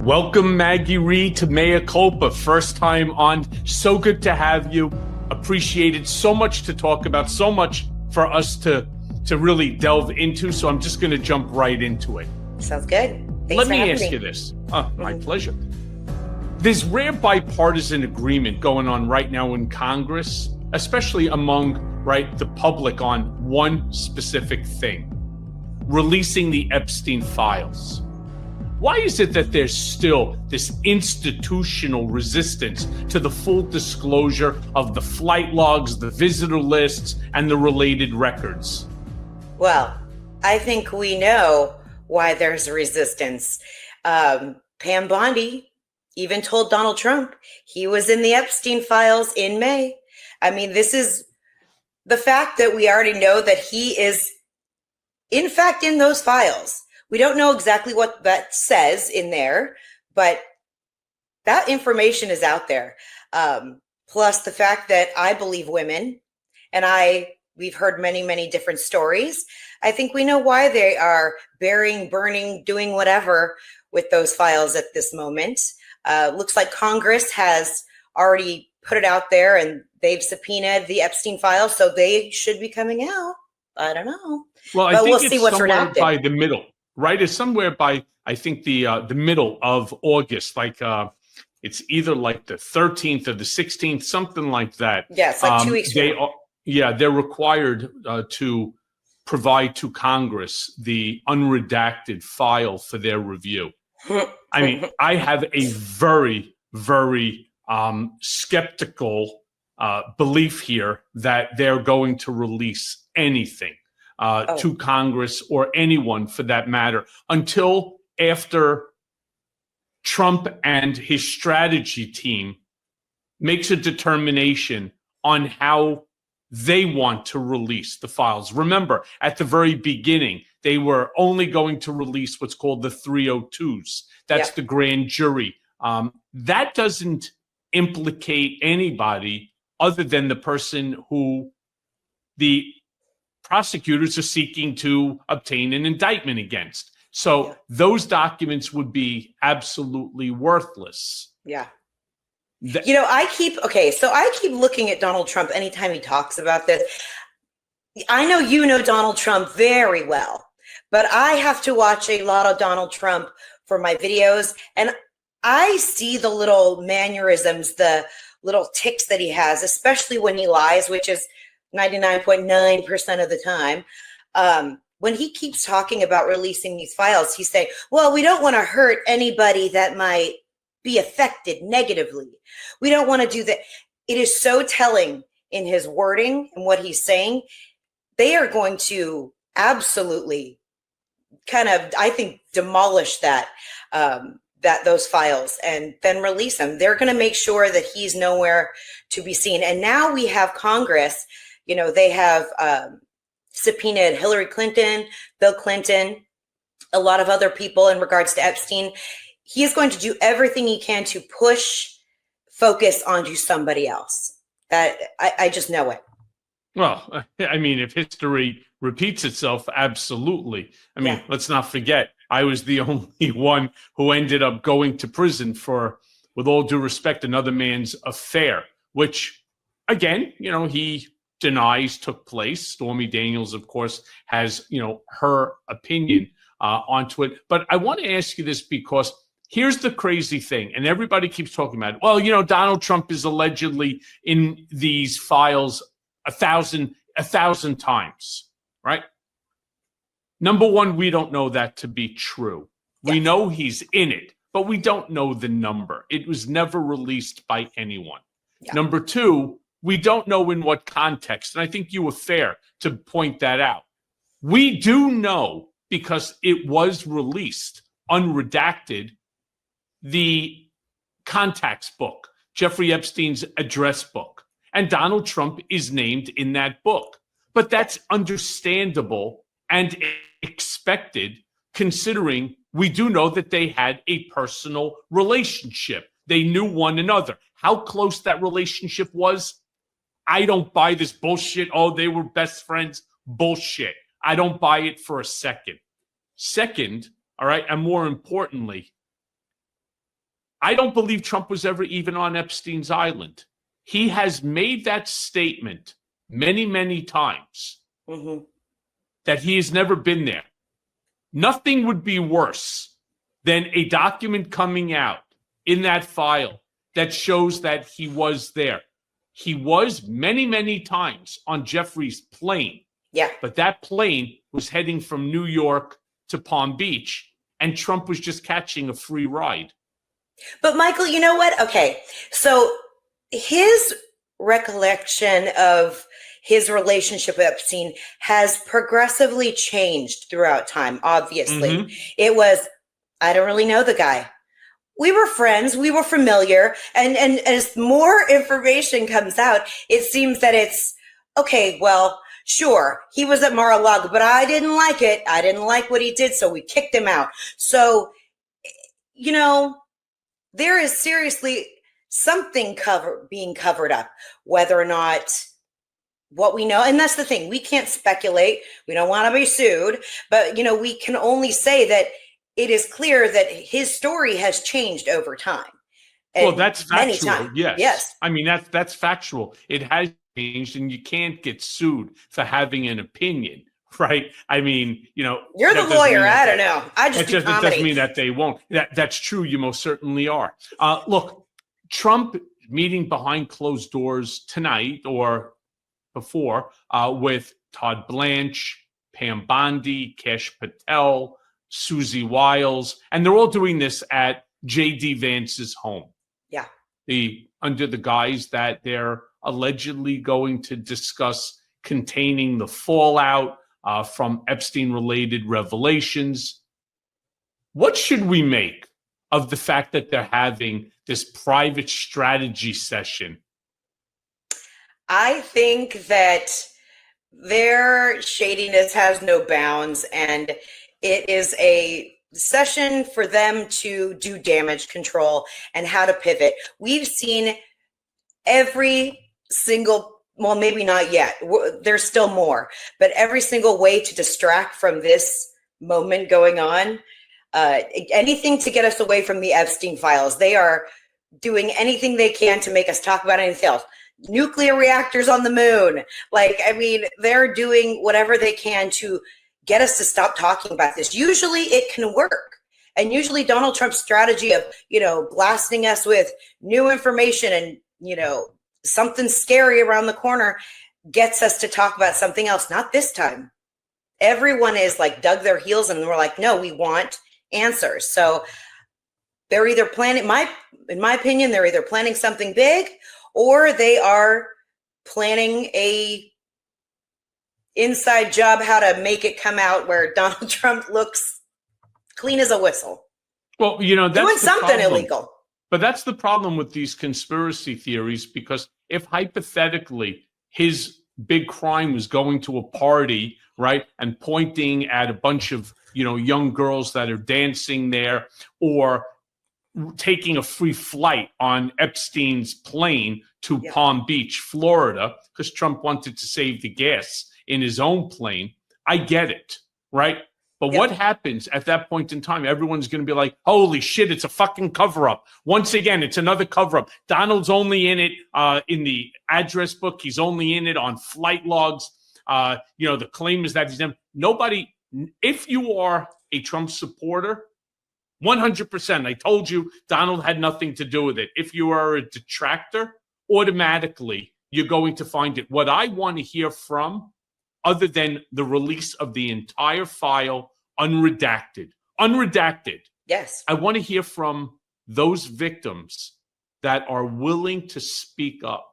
Welcome, Maggie Reed, to Mea Culpa. First time on. So good to have you. Appreciated. So much to talk about. So much for us to really delve into. So I'm just going to jump right into it. Sounds good. Thanks Let for me having ask me. you this. My pleasure. There's rare bipartisan agreement going on right now in Congress, especially among the public, on one specific thing: releasing the Epstein files. Why is it that there's still this institutional resistance to the full disclosure of the flight logs, the visitor lists, and the related records? Well, I think we know why there's resistance. Pam Bondi even told Donald Trump he was in the Epstein files in May. I mean, this is the fact that we already know that he is, in fact, in those files. We don't know exactly what that says in there, but that information is out there. Plus the fact that I believe women, and we've heard many, many different stories. I think we know why they are burying, burning, doing whatever with those files at this moment. Looks like Congress has already put it out there and they've subpoenaed the Epstein files, so they should be coming out. I don't know. Well, I but think we'll it's see what's somewhere redacted. by the middle. Right, it's somewhere by, I think, the middle of August. It's either like the 13th or the 16th, something like that. Yeah, it's like 2 weeks. They're required to provide to Congress the unredacted file for their review. I mean, I have a very, very skeptical belief here that they're going to release anything to Congress, or anyone for that matter, until after Trump and his strategy team makes a determination on how they want to release the files. Remember, at the very beginning, they were only going to release what's called the 302s. That's the grand jury. That doesn't implicate anybody other than the person who the prosecutors are seeking to obtain an indictment against. So those documents would be absolutely worthless. Yeah. I keep looking at Donald Trump anytime he talks about this. I know you know Donald Trump very well, but I have to watch a lot of Donald Trump for my videos, and I see the little mannerisms, the little tics that he has, especially when he lies, which is 99.9% of the time. When he keeps talking about releasing these files, he's saying, well, we don't want to hurt anybody that might be affected negatively. We don't want to do that. It is so telling in his wording and what he's saying. They are going to absolutely kind of, I think, demolish those files and then release them. They're going to make sure that he's nowhere to be seen. And now we have Congress. They have subpoenaed Hillary Clinton, Bill Clinton, a lot of other people in regards to Epstein. He is going to do everything he can to push focus onto somebody else. That I just know it. Well, I mean, if history repeats itself, absolutely. I mean, let's not forget, I was the only one who ended up going to prison for, with all due respect, another man's affair, which, again, he denies took place. Stormy Daniels, of course, has, her opinion onto it. But I want to ask you this, because here's the crazy thing, and everybody keeps talking about it. Well, Donald Trump is allegedly in these files a thousand times, right? Number one, we don't know that to be true. We know he's in it, but we don't know the number. It was never released by anyone. Number two, we don't know in what context. And I think you were fair to point that out. We do know, because it was released, unredacted, the contacts book, Jeffrey Epstein's address book. And Donald Trump is named in that book. But that's understandable and expected, considering we do know that they had a personal relationship. They knew one another. How close that relationship was, I don't buy this bullshit. Oh, they were best friends. Bullshit. I don't buy it for a second. Second, all right, and more importantly, I don't believe Trump was ever even on Epstein's island. He has made that statement many, many times that he has never been there. Nothing would be worse than a document coming out in that file that shows that he was there. He was many, many times on Jeffrey's plane. Yeah. But that plane was heading from New York to Palm Beach, and Trump was just catching a free ride. But Michael, you know what? Okay. So his recollection of his relationship with Epstein has progressively changed throughout time, obviously. It was, I don't really know the guy. We were friends, we were familiar, and as more information comes out, it seems that it's, okay, well, sure, he was at Mar-a-Lago, but I didn't like it. I didn't like what he did, so we kicked him out. So, you know, there is seriously something being covered up, whether or not what we know. And that's the thing. We can't speculate. We don't want to be sued. But, you know, we can only say that it is clear that his story has changed over time. Well, that's factual. Times. Yes. I mean, that's factual. It has changed, and you can't get sued for having an opinion. Right. I mean, you know, you're the lawyer. I don't know. It doesn't mean that they won't. That's true. You most certainly are. Look, Trump meeting behind closed doors tonight or before with Todd Blanche, Pam Bondi, Kash Patel, Susie Wiles, and they're all doing this at J.D. Vance's home. Yeah. Under the guise that they're allegedly going to discuss containing the fallout from Epstein-related revelations. What should we make of the fact that they're having this private strategy session? I think that their shadiness has no bounds, and it is a session for them to do damage control and how to pivot. We've seen every single, well, maybe not yet. There's still more, but every single way to distract from this moment going on, anything to get us away from the Epstein files. They are doing anything they can to make us talk about anything else. Nuclear reactors on the moon. Like, I mean, they're doing whatever they can to get us to stop talking about this. Usually it can work. And usually Donald Trump's strategy of, you know, blasting us with new information and, you know, something scary around the corner gets us to talk about something else. Not this time. Everyone is like dug their heels and we're like, no, we want answers. So they're either planning, in my opinion, they're either planning something big or they are planning a inside job how to make it come out where Donald Trump looks clean as a whistle. Well, you know, that's doing something illegal. But that's the problem with these conspiracy theories, because if hypothetically his big crime was going to a party, right, and pointing at a bunch of, you know, young girls that are dancing there, or taking a free flight on Epstein's plane to Palm Beach, Florida, because Trump wanted to save the gas in his own plane, I get it, right? But what happens at that point in time? Everyone's going to be like, holy shit, it's a fucking cover-up. Once again, it's another cover-up. Donald's only in it in the address book. He's only in it on flight logs. You know, the claim is that he's nobody. If you are a Trump supporter, 100%, I told you, Donald had nothing to do with it. If you are a detractor, automatically you're going to find it. What I want to hear from, other than the release of the entire file, unredacted. Yes. I want to hear from those victims that are willing to speak up.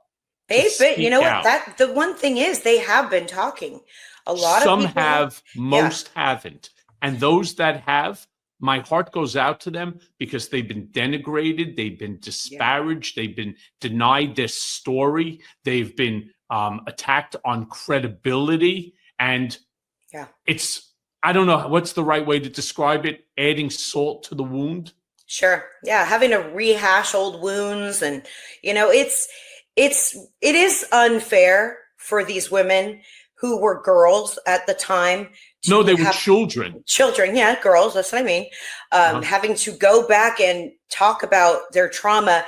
They've been, you know what, that the one thing is they have been talking. A lot Some of people have, most haven't. And those that have, my heart goes out to them because they've been denigrated, they've been disparaged, they've been denied their story, they've been attacked on credibility, and it's, I don't know what's the right way to describe it, adding salt to the wound. Sure. Yeah, having to rehash old wounds, and you know, it is unfair for these women who were girls at the time. No, they were children. Children, yeah, girls, that's what I mean. Having to go back and talk about their trauma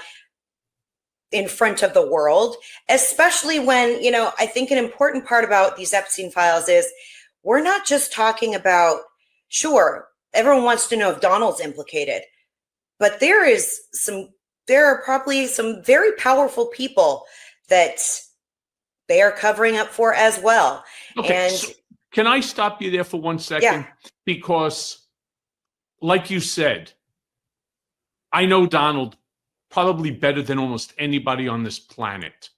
in front of the world, especially when, I think an important part about these Epstein files is we're not just talking about, sure, everyone wants to know if Donald's implicated, but there are probably some very powerful people that they are covering up for as well. Okay, And so can I stop you there for 1 second? Yeah. Because, like you said, I know Donald probably better than almost anybody on this planet.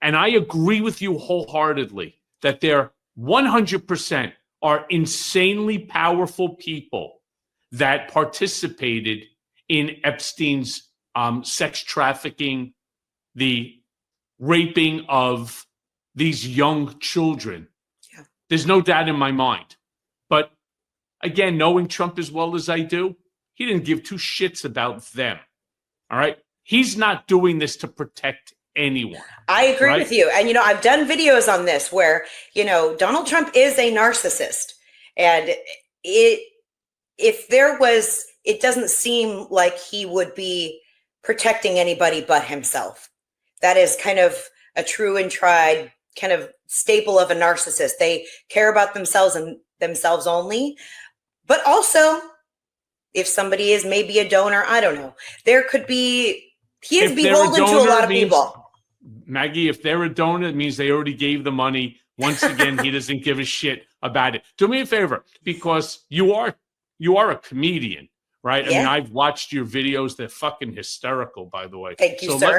And I agree with you wholeheartedly that there 100% are insanely powerful people that participated in Epstein's sex trafficking, the raping of these young children. Yeah. There's no doubt in my mind. But again, knowing Trump as well as I do, he didn't give two shits about them. All right. He's not doing this to protect anyone. I agree with you. And, I've done videos on this where, Donald Trump is a narcissist. And it doesn't seem like he would be protecting anybody but himself. That is kind of a true and tried kind of staple of a narcissist. They care about themselves and themselves only. But also, if somebody is maybe a donor, I don't know. There could be, he is beholden to a lot of people. Maggie, if they're a donor, it means they already gave the money. Once again, he doesn't give a shit about it. Do me a favor, because you are a comedian, right? Yeah. I mean, I've watched your videos. They're fucking hysterical, by the way. Thank you, sir.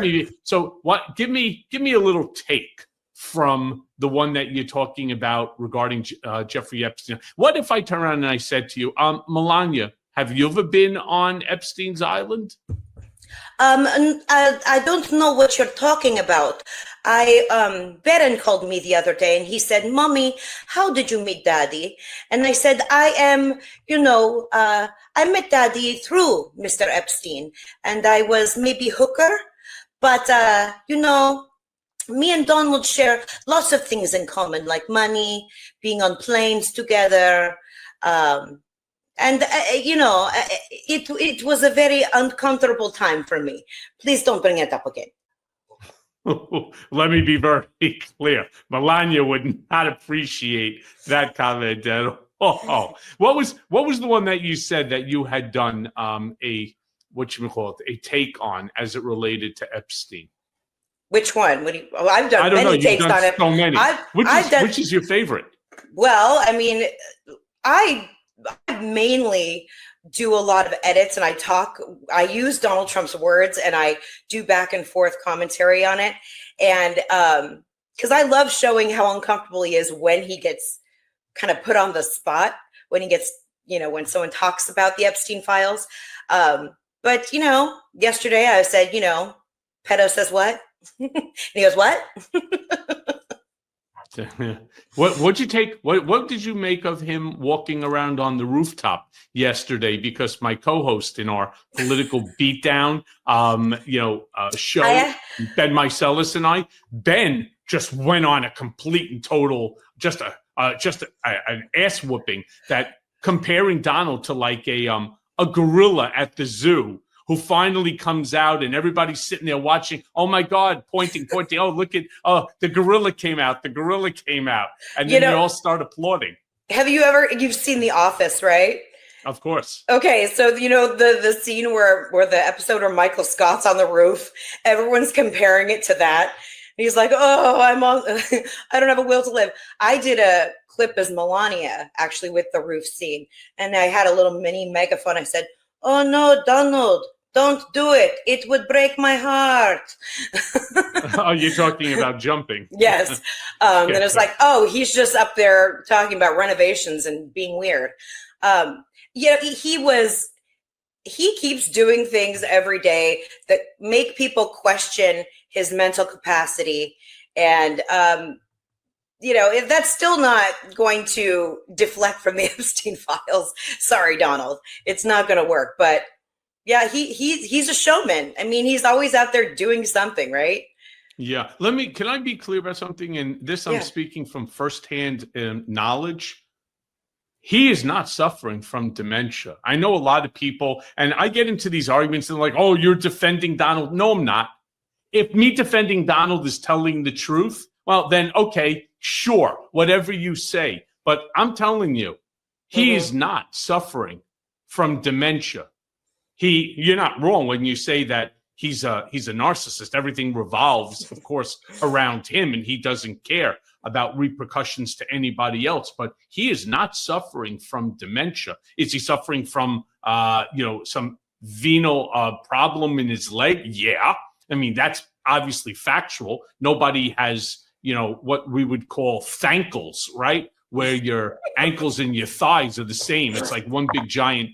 Give me a little take from the one that you're talking about regarding Jeffrey Epstein. What if I turn around and I said to you, Melania, have you ever been on Epstein's island? I don't know what you're talking about. Beren called me the other day and he said, "Mommy, how did you meet Daddy?" And I said, I met Daddy through Mr. Epstein, and I was maybe hooker, but me and Donald share lots of things in common, like money, being on planes together. It was a very uncomfortable time for me. Please don't bring it up again. Let me be very clear. Melania would not appreciate that comment at all. What was the one that you said that you had done a take on as it related to Epstein? Which one? I've done many takes on it. So many. Which is your favorite? Well, I mean, I mainly do a lot of edits, and I use Donald Trump's words and I do back and forth commentary on it. And because I love showing how uncomfortable he is when he gets kind of put on the spot, when he gets, when someone talks about the Epstein files. But yesterday I said, pedo says what? And he goes, what? What did you make of him walking around on the rooftop yesterday? Because my co-host in our political beatdown, show, Ben Meiselas and Ben just went on a complete and total, an ass whooping, that comparing Donald to like a gorilla at the zoo, who finally comes out and everybody's sitting there watching. Oh my God, pointing. Oh, look at, the gorilla came out. And then they all start applauding. You've seen The Office, right? Of course. Okay. So, the scene where the episode where Michael Scott's on the roof, everyone's comparing it to that. And he's like, oh, I don't have a will to live. I did a clip as Melania, actually, with the roof scene. And I had a little mini megaphone. I said, "Oh no, Donald, don't do it. It would break my heart." Oh, you're talking about jumping. Yes. And it's like, oh, he's just up there talking about renovations and being weird. He keeps doing things every day that make people question his mental capacity. And, if that's still not going to deflect from the Epstein files, sorry, Donald, it's not going to work. But yeah, he's a showman. I mean, he's always out there doing something, right? Yeah. Can I be clear about something? And this, I'm speaking from firsthand knowledge. He is not suffering from dementia. I know a lot of people, and I get into these arguments and like, oh, you're defending Donald. No, I'm not. If me defending Donald is telling the truth, well, then, okay, sure, whatever you say. But I'm telling you, he is not suffering from dementia. You're not wrong when you say that he's a narcissist. Everything revolves, of course, around him, and he doesn't care about repercussions to anybody else. But he is not suffering from dementia. Is he suffering from some venal problem in his leg? Yeah. I mean, that's obviously factual. Nobody has, what we would call thankles, right? Where your ankles and your thighs are the same. It's like one big giant,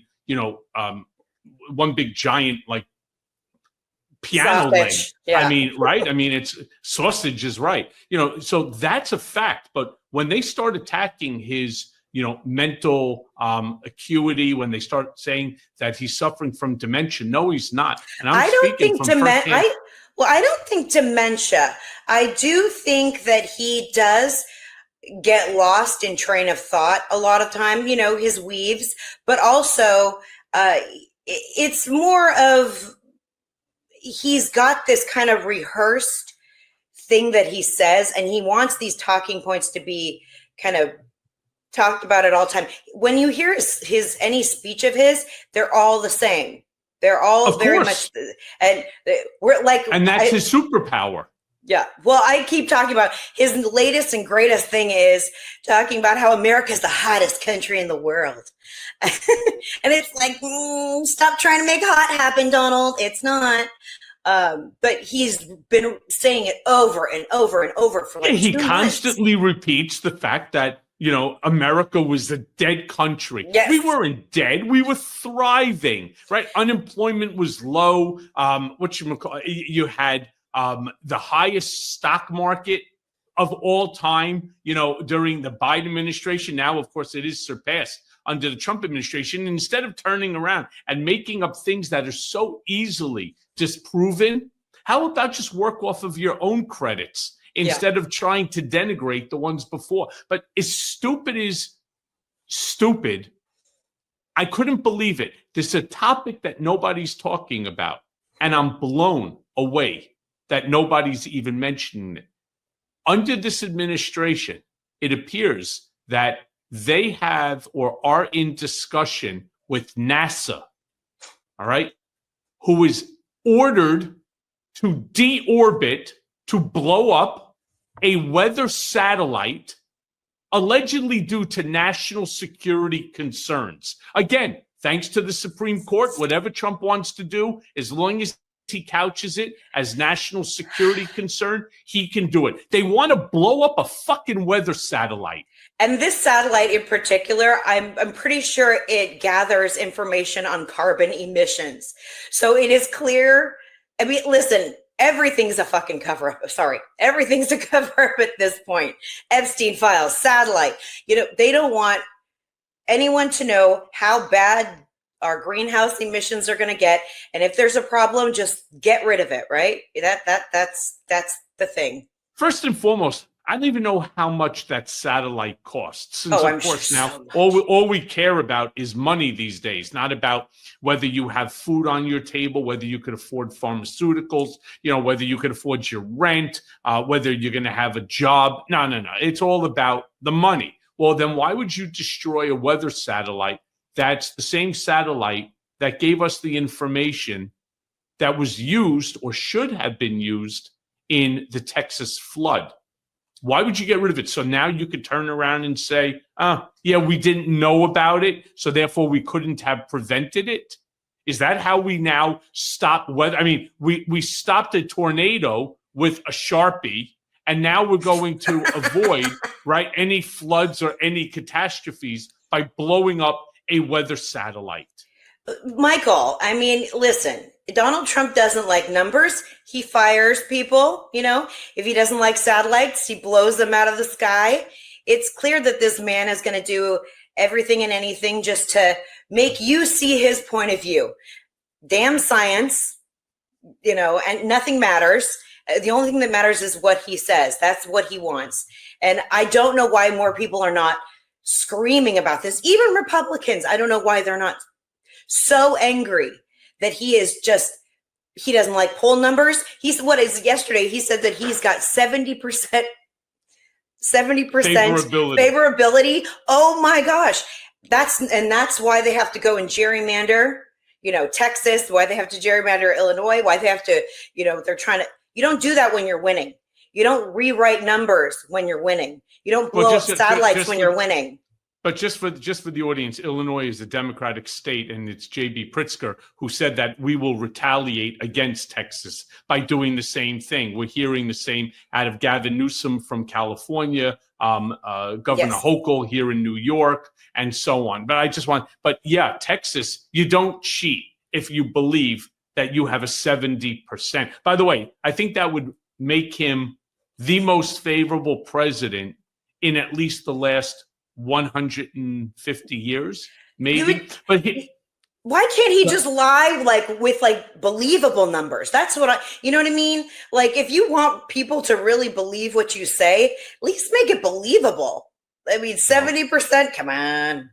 like piano leg. Yeah. I mean, right? I mean, it's sausage is right. So that's a fact. But when they start attacking his, mental acuity, when they start saying that he's suffering from dementia, no, he's not. And I don't think dementia. I do think that he does get lost in train of thought a lot of time, his weaves, but also it's more of he's got this kind of rehearsed thing that he says, and he wants these talking points to be kind of talked about at all time. When you hear his any speech of his, they're all the same. They're all very much, and we're like, and that's his superpower. Yeah. Well, I keep talking about his latest and greatest thing is talking about how America is the hottest country in the world. And it's like, stop trying to make hot happen, Donald. It's not. But he's been saying it over and over and over for like 2 months. He constantly repeats the fact that, America was a dead country. Yes. We weren't dead. We were thriving, right? Unemployment was low. You had the highest stock market of all time, during the Biden administration. Now, of course, it is surpassed under the Trump administration. Instead of turning around and making up things that are so easily disproven, how about just work off of your own credits instead of trying to denigrate the ones before? But as stupid as stupid, I couldn't believe it. This is a topic that nobody's talking about, and I'm blown away that nobody's even mentioning it. Under this administration, it appears that they have or are in discussion with NASA, all right, who is ordered to deorbit, to blow up a weather satellite, allegedly due to national security concerns. Again, thanks to the Supreme Court, whatever Trump wants to do, as long as he couches it as national security concern, he can do it. They want to blow up a fucking weather satellite. And this satellite in particular, I'm pretty sure it gathers information on carbon emissions. So it is clear. I mean, listen, everything's a fucking cover up. Sorry. Everything's a cover up at this point. Epstein files, satellite. They don't want anyone to know how bad our greenhouse emissions are going to get. And if there's a problem, just get rid of it, right? That's the thing. First and foremost, I don't even know how much that satellite costs. Since, of course, now all we care about is money these days, not about whether you have food on your table, whether you could afford pharmaceuticals, whether you could afford your rent, whether you're going to have a job. No. It's all about the money. Well, then why would you destroy a weather satellite? That's the same satellite that gave us the information that was used or should have been used in the Texas flood. Why would you get rid of it? So now you could turn around and say, we didn't know about it, so therefore we couldn't have prevented it? Is that how we now stop weather? I mean, we stopped a tornado with a Sharpie, and now we're going to avoid, right, any floods or any catastrophes by blowing up a weather satellite. Michael, I mean, listen, Donald Trump doesn't like numbers. He fires people, if he doesn't like satellites, he blows them out of the sky. It's clear that this man is going to do everything and anything just to make you see his point of view. Damn science, and nothing matters. The only thing that matters is what he says. That's what he wants. And I don't know why more people are not screaming about this. Even Republicans, I don't know why they're not so angry that he doesn't like poll numbers. Yesterday he said that he's got 70% favorability. Oh my gosh. That's why they have to go and gerrymander, Texas, why they have to gerrymander Illinois, why they have to, they're trying to, you don't do that when you're winning. You don't rewrite numbers when you're winning. You don't blow up satellites when you're winning. But just for the audience, Illinois is a Democratic state, and it's J.B. Pritzker who said that we will retaliate against Texas by doing the same thing. We're hearing the same out of Gavin Newsom from California, Governor Hochul here in New York, and so on. But yeah, Texas, you don't cheat if you believe that you have a 70%. By the way, I think that would make him the most favorable president in at least the last 150 years, maybe. Why can't he just lie with believable numbers? That's what you know what I mean? Like, if you want people to really believe what you say, at least make it believable. I mean, 70%, come on.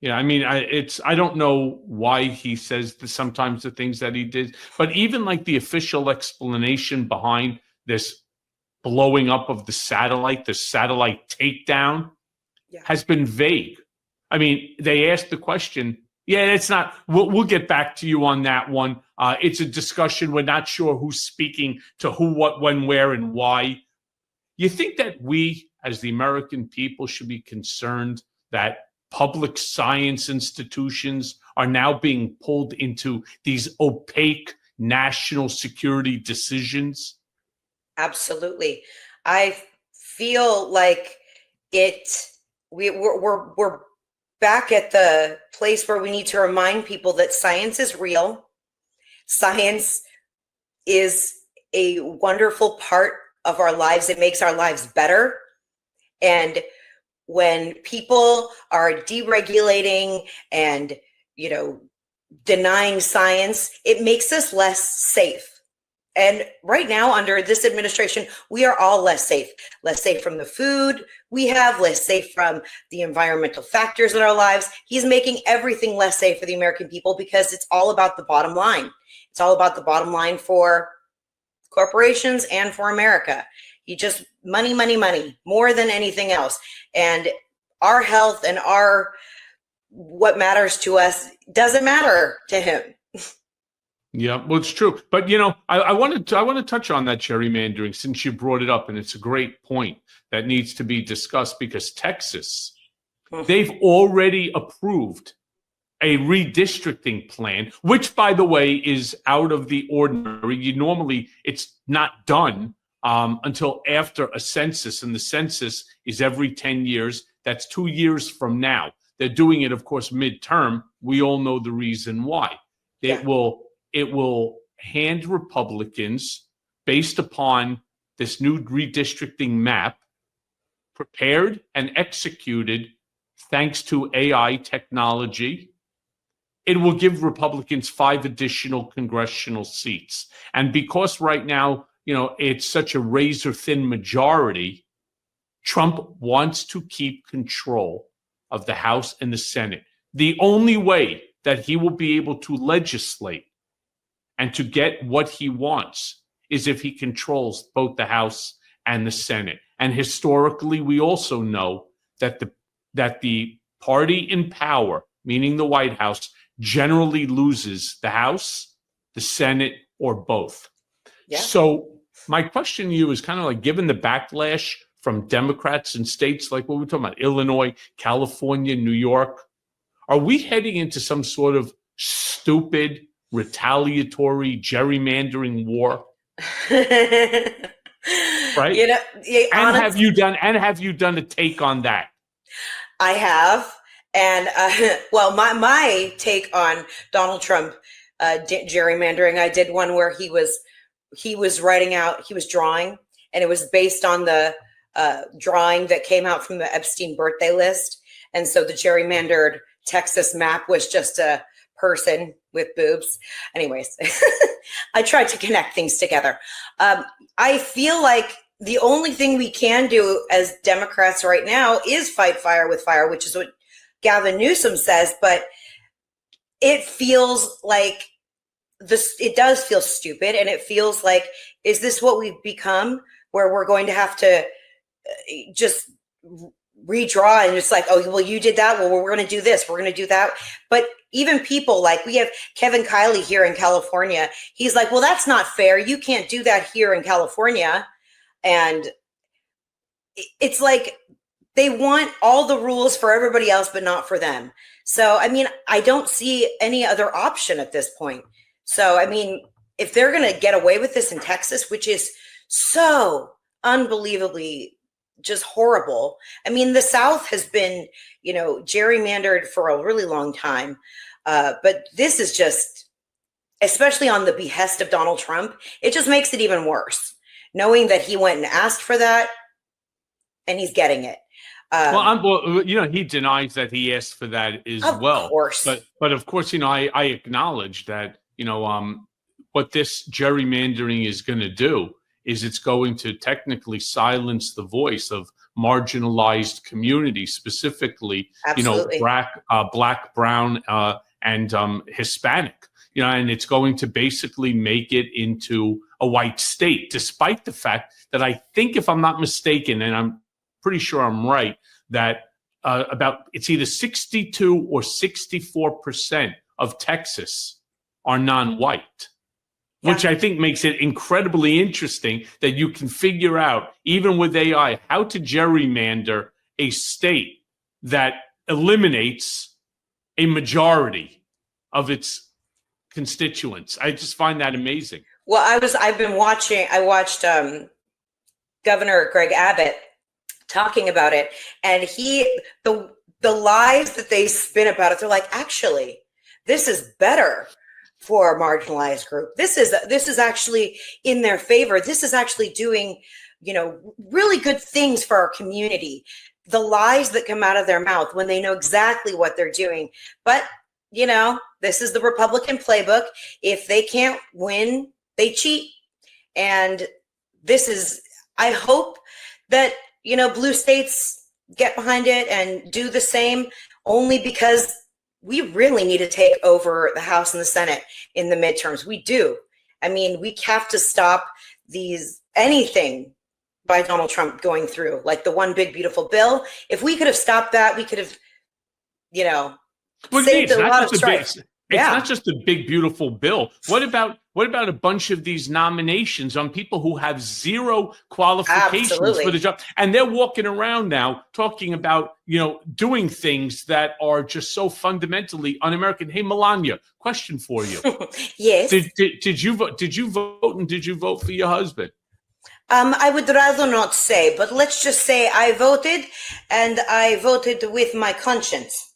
Yeah, I mean, I don't know why he says sometimes the things that he did, but even like the official explanation behind this blowing up of the satellite takedown, has been vague. I mean, they asked the question. Yeah, it's not. We'll get back to you on that one. It's a discussion. We're not sure who's speaking to who, what, when, where, and why. You think that we, as the American people, should be concerned that public science institutions are now being pulled into these opaque national security decisions? Absolutely. I feel like we're back at the place where we need to remind people that science is real. Science is a wonderful part of our lives. It makes our lives better. And when people are deregulating and, denying science, it makes us less safe. And right now, under this administration, we are all less safe from the food we have, less safe from the environmental factors in our lives. He's making everything less safe for the American people because it's all about the bottom line. It's all about the bottom line for corporations and for America. He just money, more than anything else. And our health and what matters to us doesn't matter to him. Yeah, well, it's true. But, I want to touch on that gerrymandering since you brought it up. And it's a great point that needs to be discussed because Texas, they've already approved a redistricting plan, which, by the way, is out of the ordinary. Normally, it's not done until after a census. And the census is every 10 years. That's 2 years from now. They're doing it, of course, midterm. We all know the reason why. It will hand Republicans, based upon this new redistricting map, prepared and executed thanks to AI technology. It will give Republicans 5 additional congressional seats. And because right now, it's such a razor-thin majority, Trump wants to keep control of the House and the Senate. The only way that he will be able to legislate and to get what he wants is if he controls both the House and the Senate. And historically, we also know that the party in power, meaning the White House, generally loses the House, the Senate, or both. Yeah. So my question to you is kind of like, given the backlash from Democrats in states like what we're talking about, Illinois, California, New York, are we heading into some sort of stupid retaliatory gerrymandering war? Right? Have you done a take on that? I have. And my take on Donald Trump gerrymandering, I did one where he was drawing, and it was based on the drawing that came out from the Epstein birthday list. And so the gerrymandered Texas map was just a person with boobs. Anyways, I tried to connect things together. I feel like the only thing we can do as Democrats right now is fight fire with fire, which is what Gavin Newsom says, but it feels like this, it does feel stupid. And it feels like, is this what we've become, where we're going to have to just redraw and it's like, oh, well, you did that. Well, we're going to do this. We're going to do that. But even people like, we have Kevin Kiley here in California. He's like, well, that's not fair. You can't do that here in California. And it's like they want all the rules for everybody else, but not for them. So, I mean, I don't see any other option at this point. So, I mean, if they're going to get away with this in Texas, which is so unbelievably just horrible. I mean, the South has been, gerrymandered for a really long time. But this is just, especially on the behest of Donald Trump, it just makes it even worse, knowing that he went and asked for that and he's getting it. He denies that he asked for that as well. Of course. But of course, I acknowledge that, what this gerrymandering is going to do is it's going to technically silence the voice of marginalized communities, specifically, Absolutely. black, brown, and Hispanic, and it's going to basically make it into a white state, despite the fact that I think, if I'm not mistaken, and I'm pretty sure I'm right, that it's either 62 or 64% of Texas are non-white. Yeah. Which I think makes it incredibly interesting that you can figure out, even with AI, how to gerrymander a state that eliminates a majority of its constituents. I just find that amazing. Well, I watched Governor Greg Abbott talking about it, and the lies that they spin about it, they're like, actually, this is better for a marginalized group. This is actually in their favor. This is actually doing, really good things for our community. The lies that come out of their mouth when they know exactly what they're doing. But, this is the Republican playbook. If they can't win, they cheat. And I hope that, blue states get behind it and do the same, only because we really need to take over the House and the Senate in the midterms. We do. I mean, we have to stop anything by Donald Trump going through, like the one big, beautiful bill. If we could have stopped that, we could have, saved a lot of strife. It's not just a big, beautiful bill. What about a bunch of these nominations on people who have zero qualifications Absolutely. for the job? And they're walking around now talking about, doing things that are just so fundamentally un-American. Hey, Melania, question for you. Yes. Did you vote? Did you vote? And did you vote for your husband? I would rather not say, but let's just say I voted, and I voted with my conscience.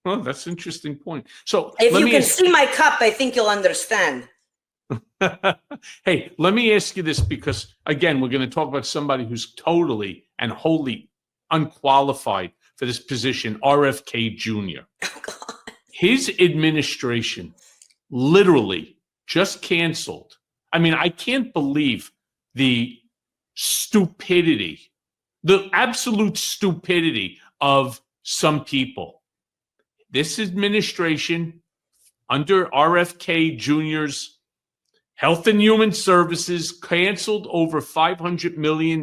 Well, that's an interesting point. So if you can see my cup, I think you'll understand. Hey, let me ask you this, because, again, we're going to talk about somebody who's totally and wholly unqualified for this position, RFK Jr. Oh, God. His administration literally just canceled. I mean, I can't believe the stupidity, the absolute stupidity of some people. This administration, under RFK Jr.'s Health and Human Services, canceled over $500 million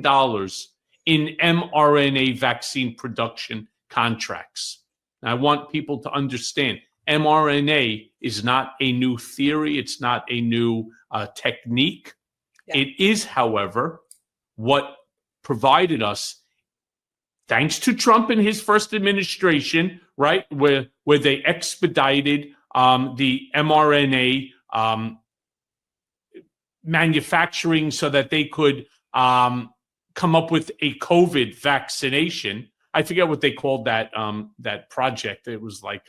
in mRNA vaccine production contracts. And I want people to understand, mRNA is not a new theory. It's not a new technique. Yeah. It is, however, what provided us, thanks to Trump and his first administration, right, where they expedited the mRNA manufacturing so that they could come up with a COVID vaccination. I forget what they called that project. It was like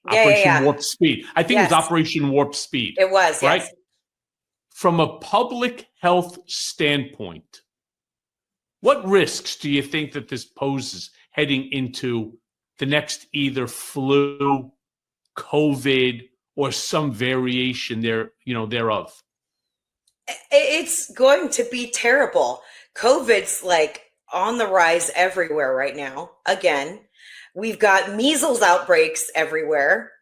Operation Warp Speed. I think it was Operation Warp Speed. It was, right? Yes. From a public health standpoint, what risks do you think that this poses heading into the next either flu COVID or some variation thereof? It's going to be terrible. COVID's like on the rise everywhere right now. Again, we've got measles outbreaks everywhere.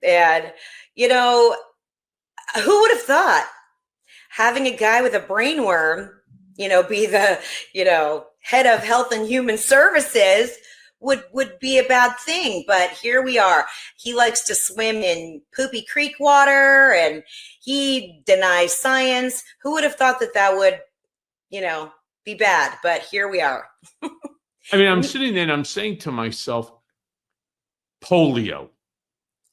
And, who would have thought having a guy with a brain worm, be the, head of Health and Human Services would be a bad thing. But here we are. He likes to swim in poopy creek water and he denies science. Who would have thought that would, be bad? But here we are. I mean, I'm sitting there and I'm saying to myself, polio.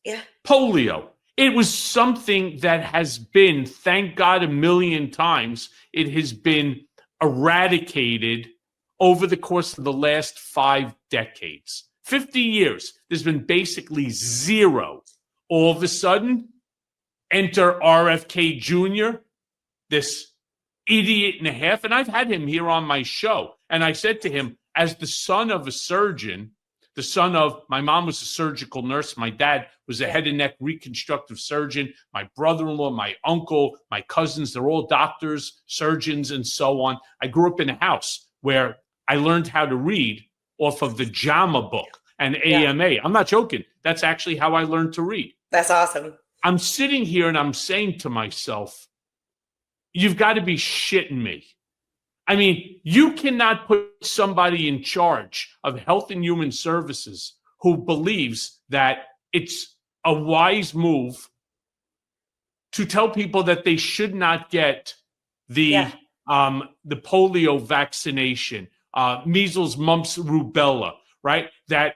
Yeah. Polio. It was something that has been, thank God, a million times, it has been eradicated over the course of the last 5 decades. 50 years, there's been basically zero. All of a sudden, enter RFK Jr., this idiot and a half. And I've had him here on my show. And I said to him, as the son of a surgeon, the son of, my mom was a surgical nurse. My dad was a head and neck reconstructive surgeon. My brother-in-law, my uncle, my cousins, they're all doctors, surgeons, and so on. I grew up in a house where I learned how to read off of the JAMA book and AMA. I'm not joking. That's actually how I learned to read. That's awesome. I'm sitting here and I'm saying to myself, you've got to be shitting me. I mean, you cannot put somebody in charge of Health and Human Services who believes that it's a wise move to tell people that they should not get the polio vaccination, measles, mumps, rubella, right? That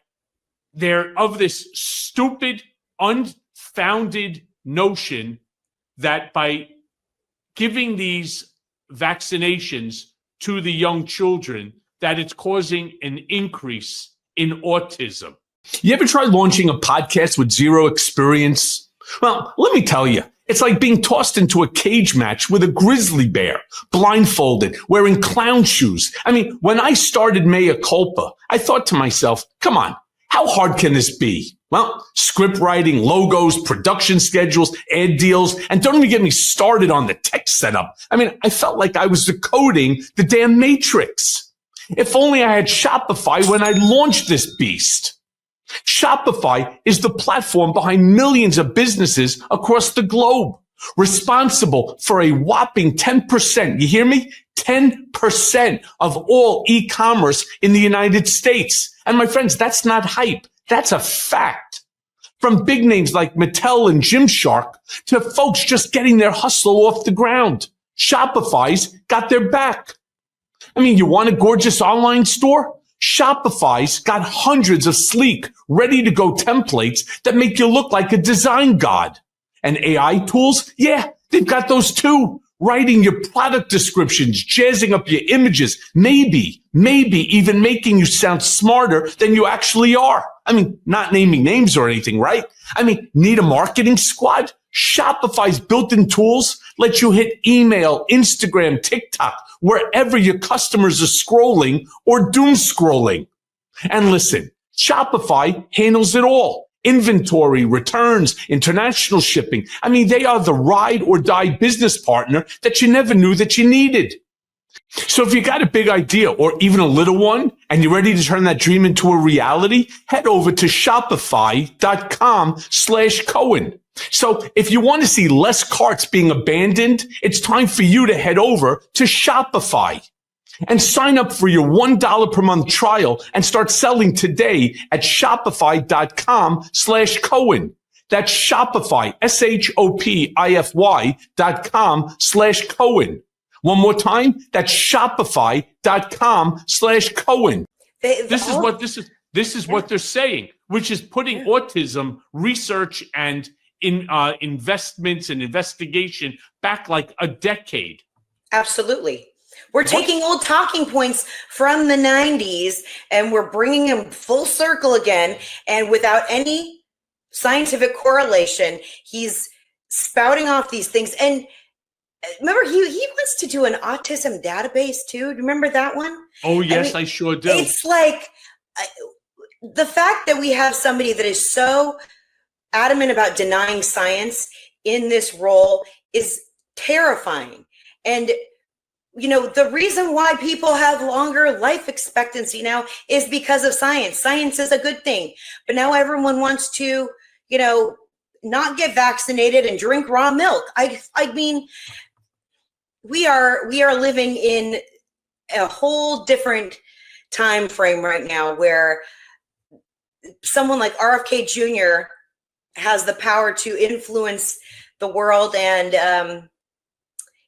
they're of this stupid, unfounded notion that by giving these vaccinations to the young children, that it's causing an increase in autism. You ever tried launching a podcast with zero experience? Well, let me tell you, it's like being tossed into a cage match with a grizzly bear, blindfolded, wearing clown shoes. I mean, when I started Mea Culpa, I thought to myself, come on, how hard can this be? Well, script writing, logos, production schedules, ad deals, and don't even get me started on the tech setup. I mean, I felt like I was decoding the damn Matrix. If only I had Shopify when I launched this beast. Shopify is the platform behind millions of businesses across the globe, responsible for a whopping 10%. You hear me? 10% of all e-commerce in the United States. And my friends, that's not hype. That's a fact. From big names like Mattel and Gymshark to folks just getting their hustle off the ground, Shopify's got their back. I mean, you want a gorgeous online store? Shopify's got hundreds of sleek, ready-to-go templates that make you look like a design god. And AI tools? Yeah, they've got those too. Writing your product descriptions, jazzing up your images, maybe even making you sound smarter than you actually are. I mean, not naming names or anything, right? I mean, need a marketing squad? Shopify's built-in tools let you hit email, Instagram, TikTok, wherever your customers are scrolling or doom scrolling. And listen, Shopify handles it all. Inventory, returns, international shipping. I mean, they are the ride or die business partner that you never knew that you needed. So if you got a big idea or even a little one and you're ready to turn that dream into a reality, head over to shopify.com/Cohen. So if you want to see less carts being abandoned, it's time for you to head over to Shopify and sign up for your $1 per month trial and start selling today at shopify.com/Cohen. That's Shopify, SHOPIFY.com/Cohen. One more time, that's shopify.com/Cohen. This is what they're saying, which is putting autism research and investments and investigation back like a decade. Absolutely. We're taking old talking points from the 90s and we're bringing them full circle again. And without any scientific correlation, he's spouting off these things. And remember, he wants to do an autism database too. Do you remember that one? Oh, yes, I sure do. It's like the fact that we have somebody that is so adamant about denying science in this role is terrifying. And the reason why people have longer life expectancy now is because of science. Science is a good thing, but now everyone wants to, not get vaccinated and drink raw milk. I mean, we are living in a whole different time frame right now where someone like RFK Jr. has the power to influence the world, and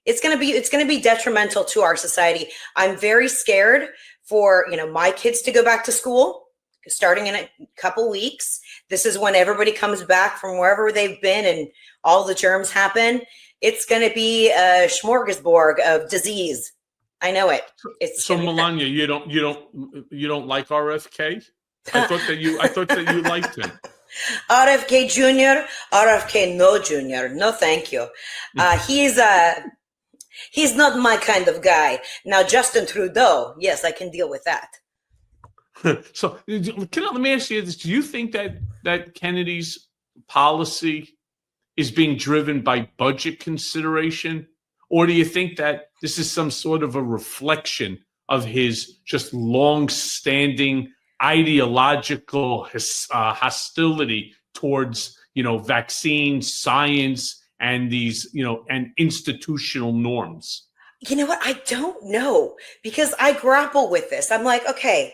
it's going to be detrimental to our society. I'm very scared for my kids to go back to school starting in a couple weeks. This is when everybody comes back from wherever they've been and all the germs happen. It's going to be a smorgasbord of disease. I know it. So Melania, you don't like RFK? I thought that you liked him. RFK Jr., RFK no Jr. No, thank you. He's not my kind of guy. Now, Justin Trudeau, yes, I can deal with that. So let me ask you this. Do you think that Kennedy's policy is being driven by budget consideration? Or do you think that this is some sort of a reflection of his just long-standing ideological hostility towards, vaccine science and these, and institutional norms? You know what? I don't know, because I grapple with this. I'm like, okay,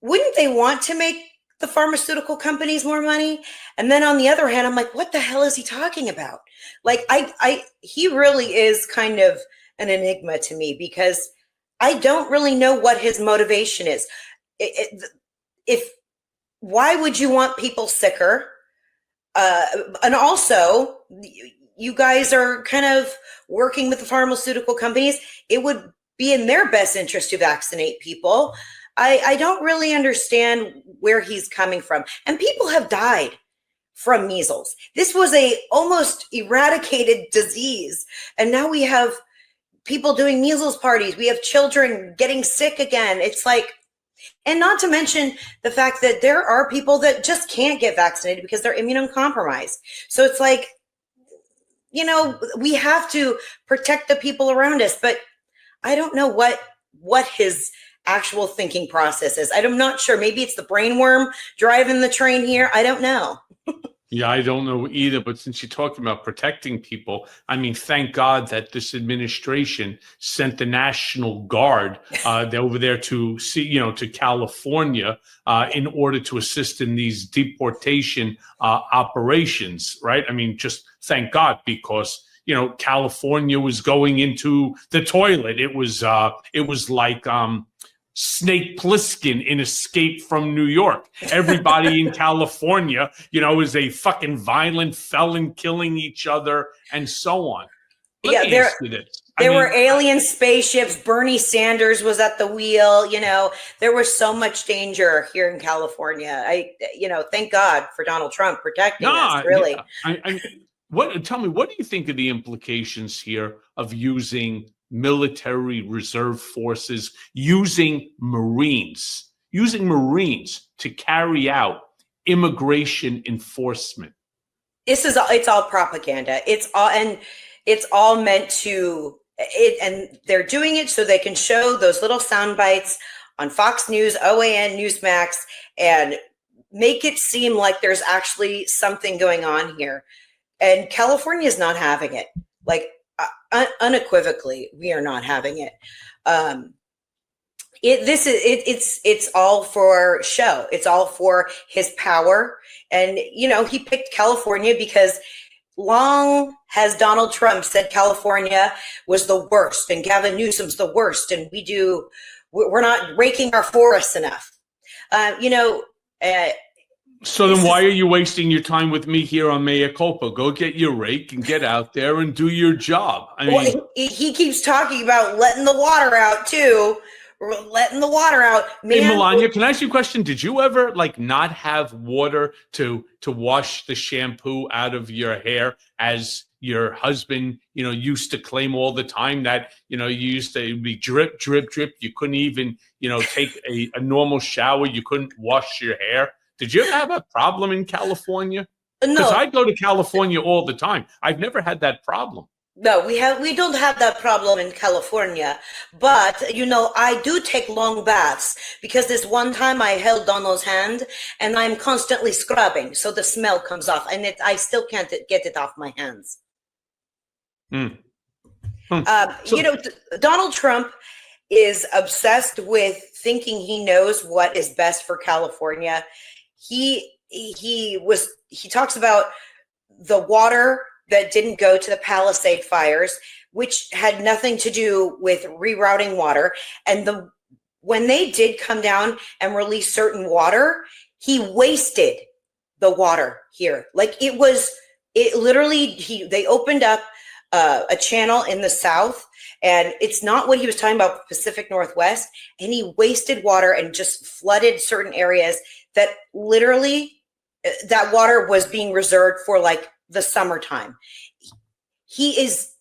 wouldn't they want to make the pharmaceutical companies more money? And then on the other hand, I'm like, what the hell is he talking about? Like, he really is kind of an enigma to me, because I don't really know what his motivation is. Why would you want people sicker? And also, you guys are kind of working with the pharmaceutical companies. It would be in their best interest to vaccinate people. I don't really understand where he's coming from. And people have died from measles. This was a almost eradicated disease. And now we have people doing measles parties. We have children getting sick again. It's like, and not to mention the fact that there are people that just can't get vaccinated because they're immunocompromised. So it's like, we have to protect the people around us, but I don't know what his actual thinking process is. I'm not sure. Maybe it's the brain worm driving the train here. I don't know. Yeah, I don't know either. But since you're talking about protecting people, I mean, thank God that this administration sent the National Guard over there to to California in order to assist in these deportation operations, right? I mean, just thank God, because California was going into the toilet. It was like Snake Plissken in Escape from New York. Everybody in California, is a fucking violent felon killing each other and so on. Let me ask you this. There were alien spaceships. Bernie Sanders was at the wheel. There was so much danger here in California. Thank God for Donald Trump protecting us, really. Yeah. Tell me, what do you think of the implications here of using military reserve forces, using Marines to carry out immigration enforcement? It's all propaganda. It's all meant to and they're doing it so they can show those little sound bites on Fox News, OAN, Newsmax, and make it seem like there's actually something going on here. And California is not having it. Like, unequivocally, we are not having it. It's all for show. It's all for his power. And, he picked California because long has Donald Trump said California was the worst and Gavin Newsom's the worst. And we're not raking our forests enough. So then why are you wasting your time with me here on Mea Culpa? Go get your rake and get out there and do your job. He keeps talking about letting the water out too. Letting the water out. Hey, Melania, can I ask you a question? Did you ever not have water to wash the shampoo out of your hair, as your husband, used to claim all the time that, you used to be drip, drip, drip. You couldn't even, take a normal shower. You couldn't wash your hair. Did you ever have a problem in California? Because No, I go to California all the time. I've never had that problem. no, we don't have that problem in California, but I do take long baths because this one time I held Donald's hand and I'm constantly scrubbing, so the smell comes off, and I still can't get it off my hands. So, Donald Trump is obsessed with thinking he knows what is best for California. He talks about the water that didn't go to the Palisade fires, which had nothing to do with rerouting water. And when they did come down and release certain water, he wasted the water here. Like they opened up a channel in the south, and it's not what he was talking about, Pacific Northwest, and he wasted water and just flooded certain areas that literally that water was being reserved for like the summertime. He is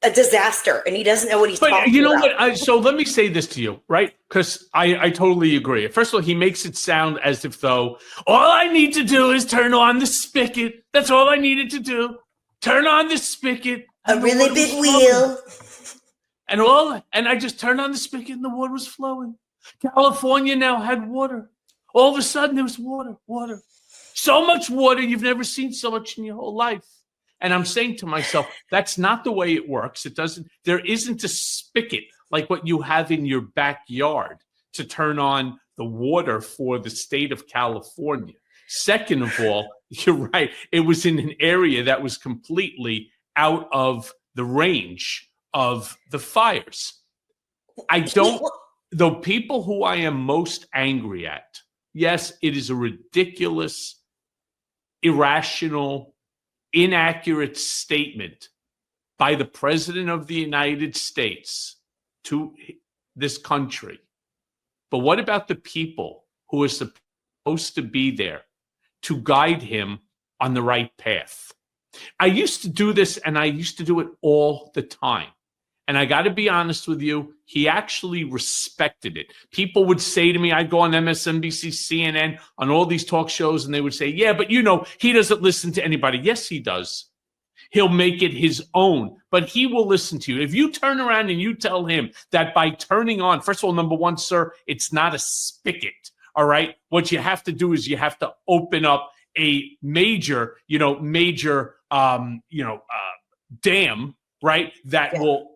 a disaster, and he doesn't know what he's talking about. You know what? So let me say this to you, right? Because I totally agree. First of all, he makes it sound as if though all I need to do is turn on the spigot. That's all I needed to do. Turn on the spigot. A really big wheel. And I just turned on the spigot and the water was flowing. California now had water. All of a sudden there was water. So much water, you've never seen so much in your whole life. And I'm saying to myself, that's not the way it works. There isn't a spigot like what you have in your backyard to turn on the water for the state of California. Second of all, you're right. It was in an area that was completely out of the range of the fires. The people who I am most angry at, yes, it is a ridiculous, irrational, inaccurate statement by the President of the United States to this country. But what about the people who are supposed to be there to guide him on the right path? I used to do this, and I used to do it all the time. And I got to be honest with you, he actually respected it. People would say to me, I'd go on MSNBC, CNN, on all these talk shows, and they would say, yeah, but he doesn't listen to anybody. Yes, he does. He'll make it his own, but he will listen to you. If you turn around and you tell him that by turning on, first of all, number one, sir, it's not a spigot, all right? What you have to do is you have to open up a major dam, right? That will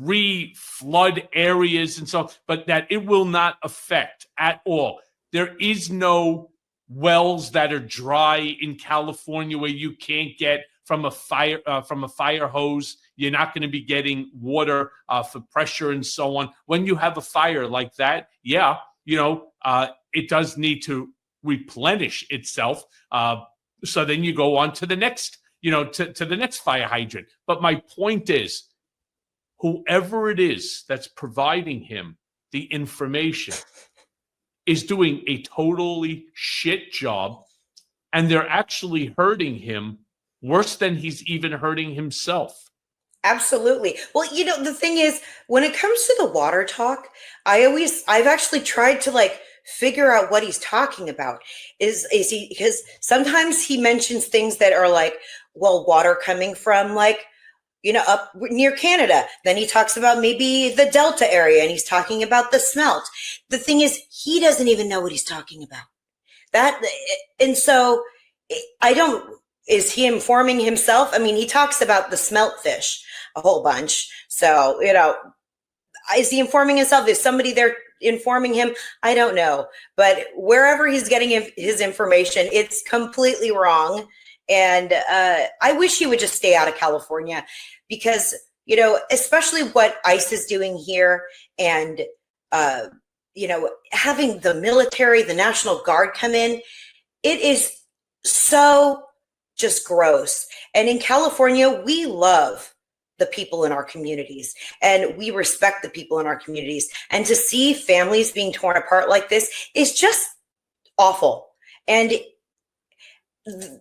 re-flood areas and so, but that it will not affect at all. There is no wells that are dry in California where you can't get from a fire hose. You're not going to be getting water for pressure and so on. When you have a fire like that, it does need to replenish itself. So then you go on to the next, to the next fire hydrant. But my point is, whoever it is that's providing him the information is doing a totally shit job, and they're actually hurting him worse than he's even hurting himself. Absolutely. Well, the thing is, when it comes to the water talk, I've actually tried to figure out what he's talking about. Is he, because sometimes he mentions things that are like, well, water coming from up near Canada. Then he talks about maybe the Delta area, and he's talking about the smelt. The thing is, he doesn't even know what he's talking about. And so is he informing himself? I mean, he talks about the smelt fish a whole bunch. So, is he informing himself? Is somebody there informing him? I don't know. But wherever he's getting his information, it's completely wrong. And I wish he would just stay out of California, because, especially what ICE is doing here, and, having the military, the National Guard come in, it is so just gross. And in California, we love the people in our communities, and we respect the people in our communities. And to see families being torn apart like this is just awful. And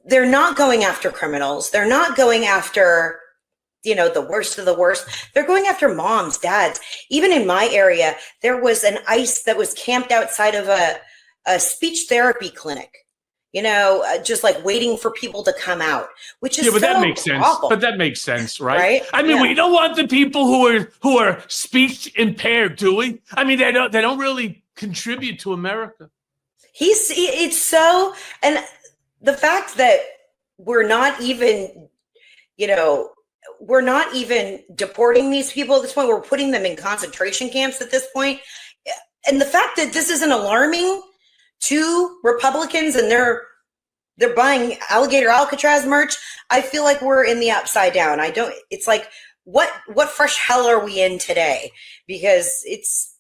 they're not going after criminals. They're not going after, the worst of the worst. They're going after moms, dads. Even in my area, there was an ICE that was camped outside of a speech therapy clinic just like waiting for people to come out, which is but so that makes sense. awful. But that makes sense, right? Right? I mean, we don't want the people who are speech impaired, do we? I mean, they don't really contribute to America. It's so, and the fact that we're not even deporting these people at this point. We're putting them in concentration camps at this point. And the fact that this isn't alarming to Republicans and they're buying alligator Alcatraz merch, I feel like we're in the upside down. It's like, what fresh hell are we in today? Because it's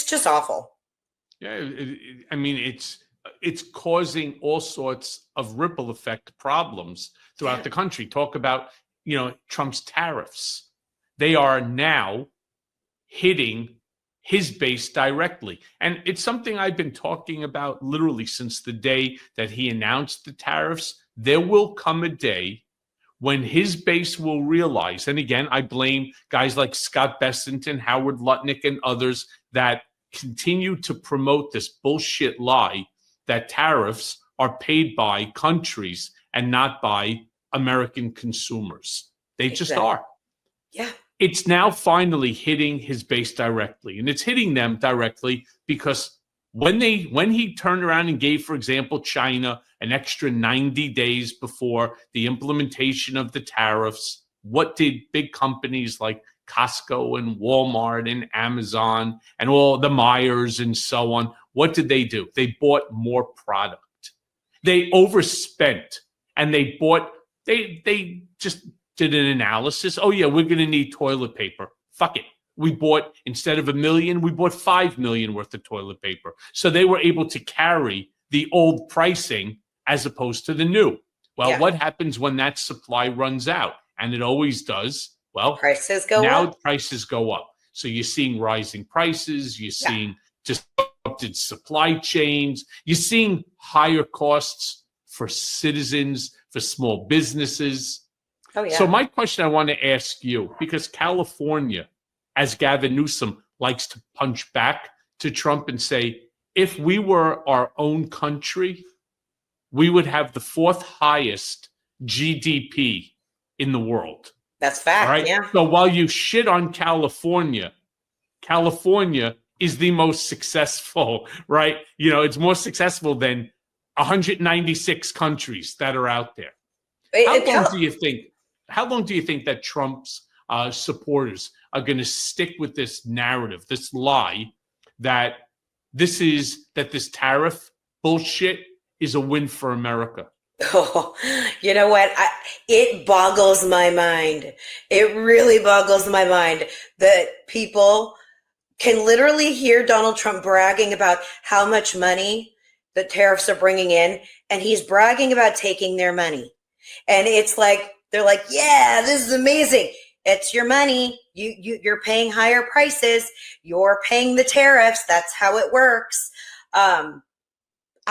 just awful. Yeah, I mean, it's causing all sorts of ripple effect problems throughout the country. Talk about, Trump's tariffs. They are now hitting his base directly. And it's something I've been talking about literally since the day that he announced the tariffs. There will come a day when his base will realize, and again, I blame guys like Scott Bessington, Howard Lutnick, and others that continue to promote this bullshit lie that tariffs are paid by countries and not by American consumers. They just are. Yeah. It's now finally hitting his base directly. And it's hitting them directly because when he turned around and gave, for example, China an extra 90 days before the implementation of the tariffs, what did big companies like Costco and Walmart and Amazon and all the Myers and so on, what did they do? They bought more product. They overspent and they just did an analysis. Oh yeah, we're going to need toilet paper. Fuck it. We bought, instead of 1 million, we bought 5 million worth of toilet paper. So they were able to carry the old pricing as opposed to the new. Well, what happens when that supply runs out? And it always does. Well, prices go up. Prices go up. So you're seeing rising prices. You're seeing disrupted supply chains. You're seeing higher costs for citizens, for small businesses. Oh, yeah. So my question I want to ask you, because California, as Gavin Newsom likes to punch back to Trump and say, if we were our own country, we would have the 4th highest GDP in the world. That's fact, all right? Yeah. So while you shit on California, California is the most successful, right? It's more successful than 196 countries that are out there. How long do you think that Trump's supporters are going to stick with this narrative, this lie that this tariff bullshit is a win for America? Oh, you know what? It boggles my mind. It really boggles my mind that people can literally hear Donald Trump bragging about how much money the tariffs are bringing in, and he's bragging about taking their money. And it's like, they're like, yeah, this is amazing. It's your money. You're paying higher prices. You're paying the tariffs. That's how it works.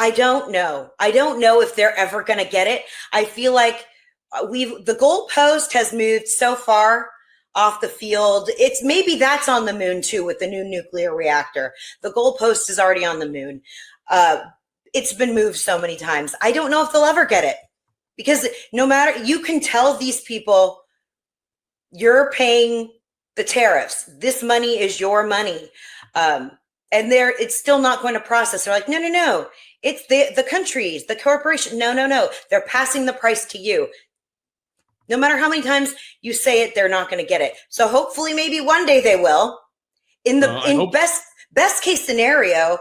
I don't know. I don't know if they're ever going to get it. I feel like the goalpost has moved so far off the field. It's maybe that's on the moon too with the new nuclear reactor. The goalpost is already on the moon. It's been moved so many times. I don't know if they'll ever get it because no matter, you can tell these people you're paying the tariffs. This money is your money. And it's still not going to process. They're like, no. It's the countries, the corporation. No. They're passing the price to you. No matter how many times you say it, they're not going to get it. So hopefully maybe one day they will. In best case scenario,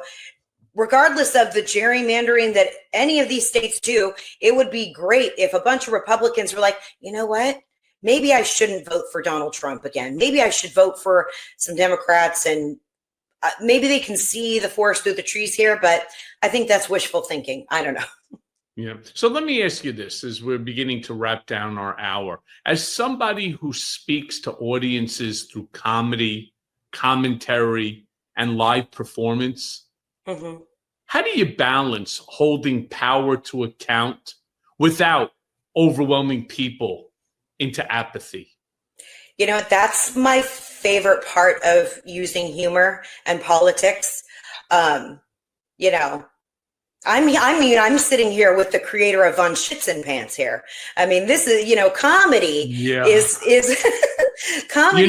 regardless of the gerrymandering that any of these states do, it would be great if a bunch of Republicans were like, you know what? Maybe I shouldn't vote for Donald Trump again. Maybe I should vote for some Democrats, and maybe they can see the forest through the trees here, but I think that's wishful thinking. I don't know. Yeah. So let me ask you this as we're beginning to wrap down our hour. As somebody who speaks to audiences through comedy, commentary, and live performance, how do you balance holding power to account without overwhelming people into apathy? You know, that's my favorite part of using humor and politics. You know, I'm sitting here with the creator of Von Schützenpants here. I mean, this is, comedy is comedy.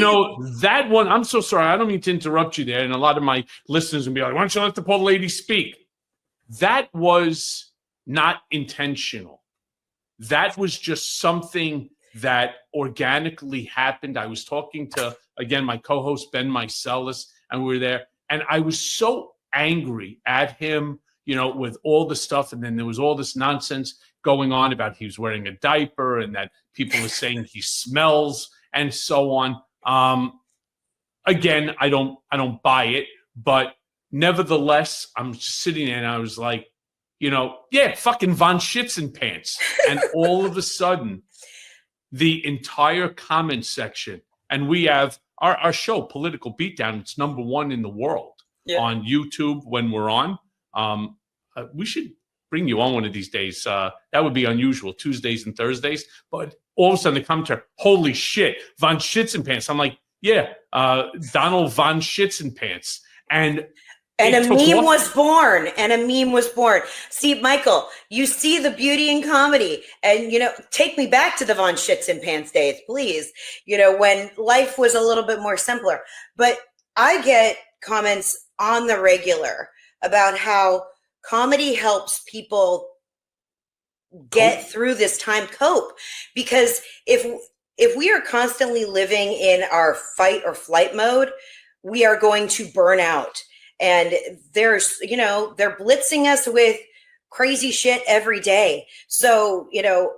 That one, I'm so sorry. I don't mean to interrupt you there. And a lot of my listeners will be like, why don't you let the poor lady speak? That was not intentional. That was just something that organically happened. I was talking to, again, my co-host, Ben Meiselas, and we were there. And I was so angry at him, with all the stuff. And then there was all this nonsense going on about he was wearing a diaper and that people were saying he smells and so on. Again, I don't buy it, but nevertheless, I'm just sitting there and I was like, fucking Von Schützenpants. And all of a sudden, the entire comment section, and we have our show, Political Beatdown, it's #1 in the world on YouTube when we're on. We should bring you on one of these days. That would be unusual, Tuesdays and Thursdays. But all of a sudden they come to, holy shit, Von Schützenpants. I'm like, Donald Von Schützenpants. And a meme was born. See, Michael, you see the beauty in comedy. And, take me back to the Von Schützenpants days, please. When life was a little bit more simpler. But I get comments on the regular about how comedy helps people get through this time, cope. Because if we are constantly living in our fight or flight mode, we are going to burn out. And they're blitzing us with crazy shit every day. So,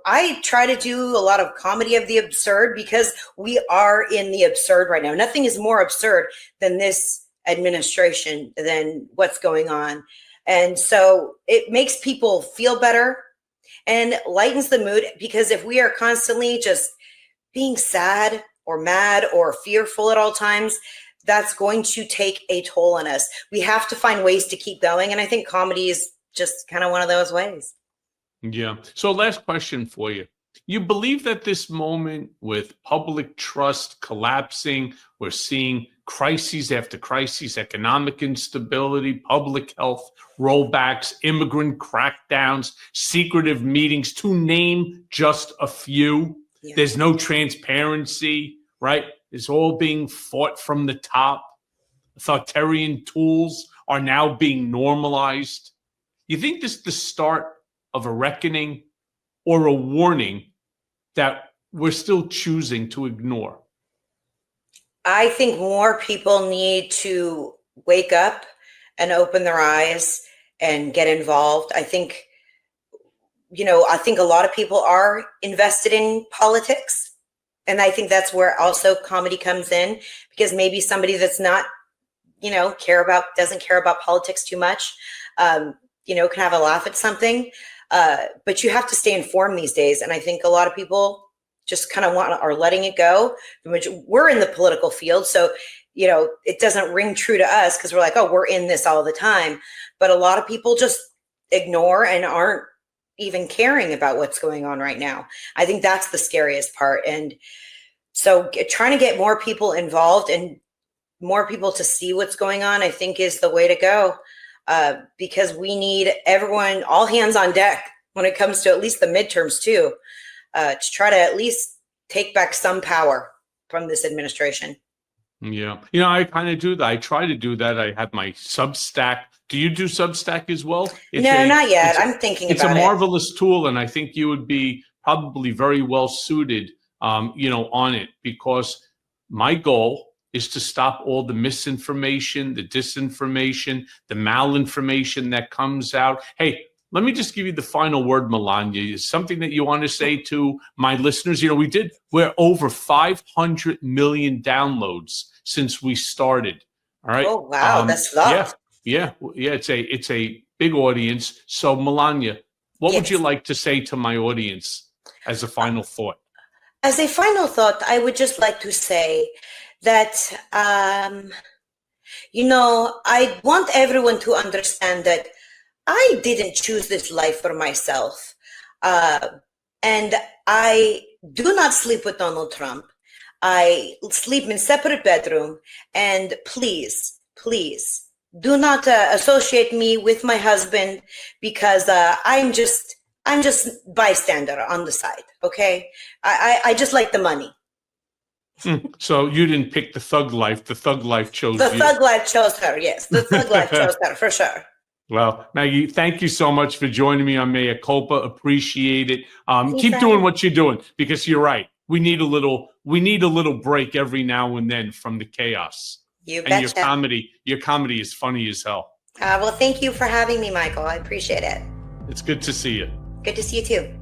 I try to do a lot of comedy of the absurd because we are in the absurd right now. Nothing is more absurd than this administration, than what's going on. And so it makes people feel better and lightens the mood, because if we are constantly just being sad or mad or fearful at all times, that's going to take a toll on us. We have to find ways to keep going. And I think comedy is just kind of one of those ways. Yeah. So last question for you. You believe that this moment with public trust collapsing, we're seeing crises after crises, economic instability, public health rollbacks, immigrant crackdowns, secretive meetings, to name just a few. Yeah. There's no transparency, right? It's all being fought from the top. Authoritarian tools are now being normalized. You think this is the start of a reckoning or a warning that we're still choosing to ignore? I think more people need to wake up and open their eyes and get involved. I think a lot of people are invested in politics. And I think that's where also comedy comes in, because maybe somebody that's not, doesn't care about politics too much, can have a laugh at something. But you have to stay informed these days. And I think a lot of people just kind of are letting it go. We're in the political field, so, it doesn't ring true to us because we're like, oh, we're in this all the time. But a lot of people just ignore and aren't even caring about what's going on right now. I think that's the scariest part. And so trying to get more people involved and more people to see what's going on, I think, is the way to go, because we need everyone, all hands on deck when it comes to at least the midterms too, to try to at least take back some power from this administration. Yeah. I kind of do that. I try to do that. I have my Substack. Do you do Substack as well? No, not yet. I'm thinking about it. It's a marvelous tool, and I think you would be probably very well suited, on it, because my goal is to stop all the misinformation, the disinformation, the malinformation that comes out. Hey, let me just give you the final word, Melania. Is something that you want to say to my listeners? We're over 500 million downloads since we started. All right. Oh, wow. That's a lot. Yeah. It's a big audience. So, Melania, what would you like to say to my audience as a final thought? As a final thought, I would just like to say that, I want everyone to understand that I didn't choose this life for myself. And I do not sleep with Donald Trump. I sleep in separate bedroom. And please, Do not associate me with my husband because I'm just bystander on the side. Okay, I just like the money. So you didn't pick the thug life. The thug life chose The you. thug life chose her. Yes, the thug life chose her for sure. Well, Maggie, thank you so much for joining me on Mea Culpa. Appreciate it. Keep doing what you're doing, because you're right. We need a little break every now and then from the chaos. You and betcha. your comedy is funny as hell. Well, thank you for having me, Michael. I appreciate it. It's good to see you. Good to see you too.